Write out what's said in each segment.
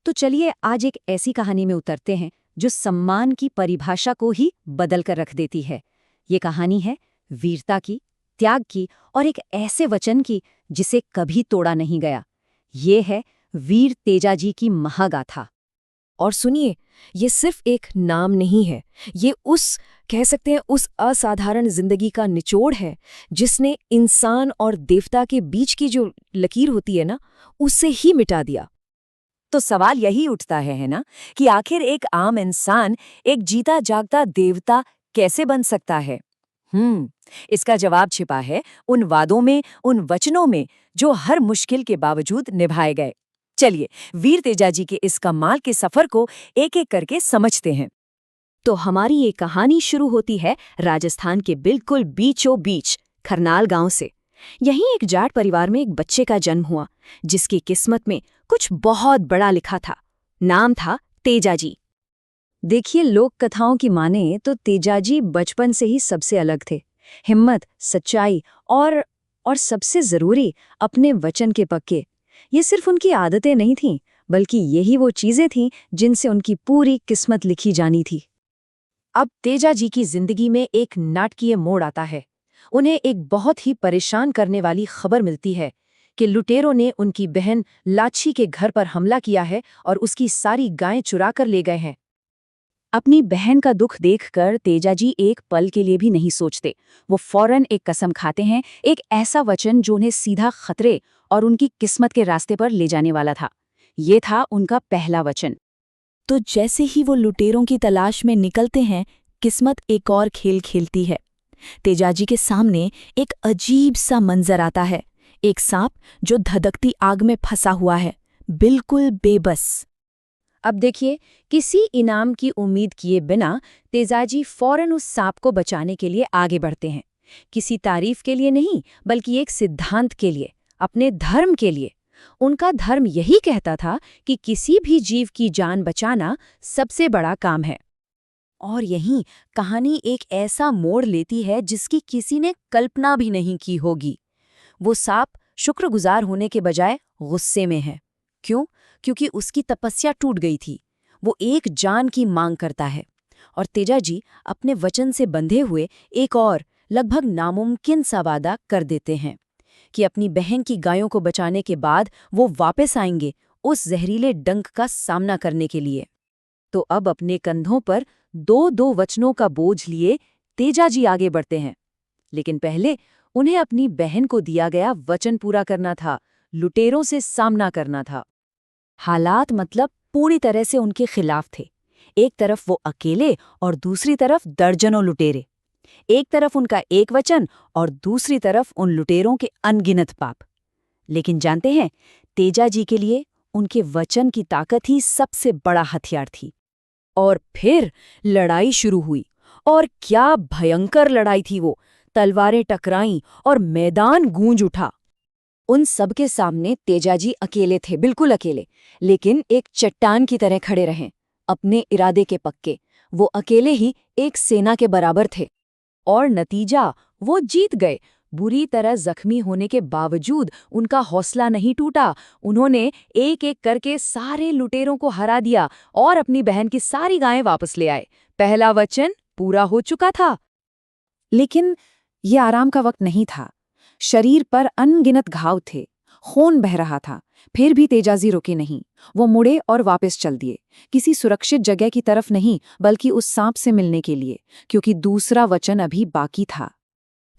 तो चलिए आज एक ऐसी कहानी में उतरते हैं जो सम्मान की परिभाषा को ही बदल कर रख देती है। ये कहानी है वीरता की, त्याग की और एक ऐसे वचन की जिसे कभी तोड़ा नहीं गया। ये है वीर तेजाजी की महागाथा। और सुनिए, ये सिर्फ एक नाम नहीं है, ये कह सकते हैं उस असाधारण जिंदगी का निचोड़ है जिसने इंसान और देवता के बीच की जो लकीर होती है ना, उसे ही मिटा दिया। तो सवाल यही उठता है ना, कि आखिर एक आम इंसान एक जीता जागता देवता कैसे बन सकता है? इसका जवाब छिपा है उन वादों में, उन वचनों में जो हर मुश्किल के बावजूद निभाए गए। चलिए वीर तेजाजी के इस कमाल के सफर को एक एक करके समझते हैं। तो हमारी ये कहानी शुरू होती है राजस्थान के बिल्कुल बीचों बीच खरनाल गांव से। यहीं एक जाट परिवार में एक बच्चे का जन्म हुआ जिसकी किस्मत में कुछ बहुत बड़ा लिखा था। नाम था तेजाजी। देखिए, लोक कथाओं की माने तो तेजाजी बचपन से ही सबसे अलग थे। हिम्मत, सच्चाई और सबसे जरूरी अपने वचन के पक्के। ये सिर्फ उनकी आदतें नहीं थीं, बल्कि यही वो चीजें थीं जिनसे उनकी पूरी किस्मत लिखी जानी थी। अब तेजाजी की जिंदगी में एक नाटकीय मोड़ आता है। उन्हें एक बहुत ही परेशान करने वाली खबर मिलती है कि लुटेरों ने उनकी बहन लाची के घर पर हमला किया है और उसकी सारी गायें चुरा कर ले गए हैं। अपनी बहन का दुख देखकर तेजाजी एक पल के लिए भी नहीं सोचते। वो फौरन एक कसम खाते हैं, एक ऐसा वचन जो उन्हें सीधा खतरे और उनकी किस्मत के रास्ते पर ले जाने वाला था। ये था उनका पहला वचन। तो जैसे ही वो लुटेरों की तलाश में निकलते हैं, किस्मत एक और खेल खेलती है। तेजाजी के सामने एक अजीब सा मंजर आता है। एक सांप जो धधकती आग में फंसा हुआ है, बिल्कुल बेबस। अब देखिए, किसी इनाम की उम्मीद किए बिना तेजाजी फौरन उस सांप को बचाने के लिए आगे बढ़ते हैं। किसी तारीफ के लिए नहीं, बल्कि एक सिद्धांत के लिए, अपने धर्म के लिए। उनका धर्म यही कहता था कि किसी भी जीव की जान बचाना सबसे बड़ा काम है। और यहीं कहानी एक ऐसा मोड़ लेती है जिसकी किसी ने कल्पना भी नहीं की होगी। वो सांप शुक्रगुजार होने के बजाय गुस्से में है। क्यों? क्योंकि उसकी तपस्या टूट गई थी। वो एक जान की मांग करता है और तेजाजी अपने वचन से बंधे हुए एक और लगभग नामुमकिन सा वादा कर देते हैं कि अपनी बहन की गायों को बचाने के बाद वो वापस आएंगे उस जहरीले डंक का सामना करने के लिए। तो अब अपने कंधों पर दो वचनों का बोझ लिए तेजाजी आगे बढ़ते हैं। लेकिन पहले उन्हें अपनी बहन को दिया गया वचन पूरा करना था, लुटेरों से सामना करना था। हालात मतलब पूरी तरह से उनके खिलाफ थे। एक तरफ वो अकेले और दूसरी तरफ दर्जनों लुटेरे। एक तरफ उनका एक वचन और दूसरी तरफ उन लुटेरों के अनगिनत पाप। लेकिन जानते हैं, तेजाजी के लिए उनके वचन की ताकत ही सबसे बड़ा हथियार थी। और फिर लड़ाई शुरू हुई। और क्या भयंकर लड़ाई थी वो! तलवारें टकराईं और मैदान गूंज उठा। उन सबके सामने तेजाजी अकेले थे, बिल्कुल अकेले, लेकिन एक चट्टान की तरह खड़े रहे, अपने इरादे के पक्के। वो अकेले ही एक सेना के बराबर थे। और नतीजा, वो जीत गए। बुरी तरह जख्मी होने के बावजूद उनका हौसला नहीं टूटा। उन्होंने एक एक करके सारे लुटेरों को हरा दिया और अपनी बहन की सारी गायें वापस ले आए। पहला वचन पूरा हो चुका था। लेकिन ये आराम का वक्त नहीं था। शरीर पर अनगिनत घाव थे, खून बह रहा था। फिर भी तेजाजी रुके नहीं। वो मुड़े और वापस चल दिए, किसी सुरक्षित जगह की तरफ नहीं, बल्कि उस सांप से मिलने के लिए, क्योंकि दूसरा वचन अभी बाकी था।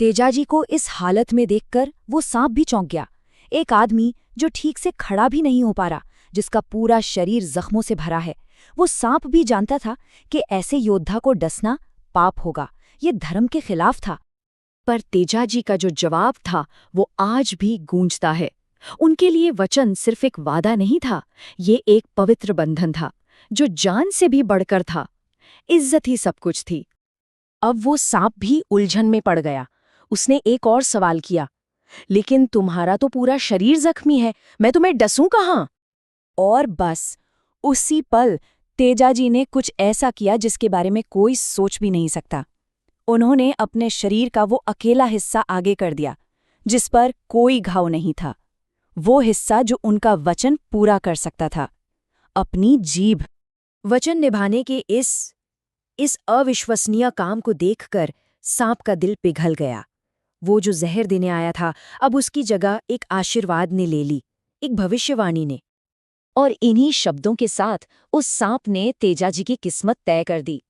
तेजाजी को इस हालत में देखकर वो सांप भी चौंक गया। एक आदमी जो ठीक से खड़ा भी नहीं हो पा रहा, जिसका पूरा शरीर जख्मों से भरा है। वो सांप भी जानता था कि ऐसे योद्धा को डसना पाप होगा, ये धर्म के खिलाफ था। पर तेजाजी का जो जवाब था वो आज भी गूंजता है। उनके लिए वचन सिर्फ एक वादा नहीं था, ये एक पवित्र बंधन था जो जान से भी बढ़कर था। इज्जत ही सब कुछ थी। अब वो सांप भी उलझन में पड़ गया। उसने एक और सवाल किया, लेकिन तुम्हारा तो पूरा शरीर जख्मी है, मैं तुम्हें डसूं कहाँ? और बस उसी पल तेजाजी ने कुछ ऐसा किया जिसके बारे में कोई सोच भी नहीं सकता। उन्होंने अपने शरीर का वो अकेला हिस्सा आगे कर दिया जिस पर कोई घाव नहीं था, वो हिस्सा जो उनका वचन पूरा कर सकता था। अपनी जीभ। वचन निभाने के इस अविश्वसनीय काम को देखकर सांप का दिल पिघल गया। वो जो जहर देने आया था, अब उसकी जगह एक आशीर्वाद ने ले ली, एक भविष्यवाणी ने। और इन्हीं शब्दों के साथ उस सांप ने तेजाजी की किस्मत तय कर दी।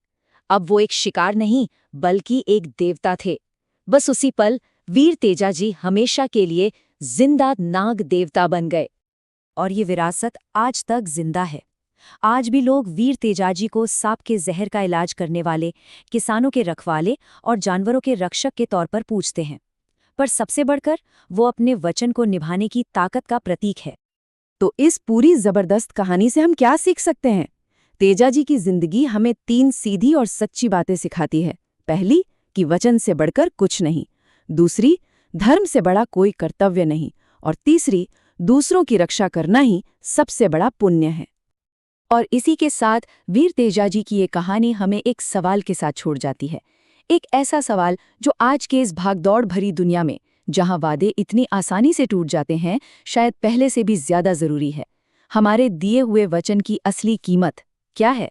अब वो एक शिकार नहीं, बल्कि एक देवता थे। बस उसी पल वीर तेजाजी हमेशा के लिए जिंदा नाग देवता बन गए। और ये विरासत आज तक जिंदा है। आज भी लोग वीर तेजाजी को सांप के जहर का इलाज करने वाले, किसानों के रखवाले और जानवरों के रक्षक के तौर पर पूजते हैं। पर सबसे बढ़कर वो अपने वचन को निभाने की ताकत का प्रतीक है। तो इस पूरी जबरदस्त कहानी से हम क्या सीख सकते हैं? तेजाजी की जिंदगी हमें 3 सीधी और सच्ची बातें सिखाती है। पहली, कि वचन से बढ़कर कुछ नहीं। दूसरी, धर्म से बड़ा कोई कर्तव्य नहीं। और तीसरी, दूसरों की रक्षा करना ही सबसे बड़ा पुण्य है। और इसी के साथ वीर तेजाजी की ये कहानी हमें एक सवाल के साथ छोड़ जाती है। एक ऐसा सवाल जो आज के इस भागदौड़ भरी दुनिया में, जहां वादे इतनी आसानी से टूट जाते हैं, शायद पहले से भी ज्यादा जरूरी है। हमारे दिए हुए वचन की असली कीमत क्या है?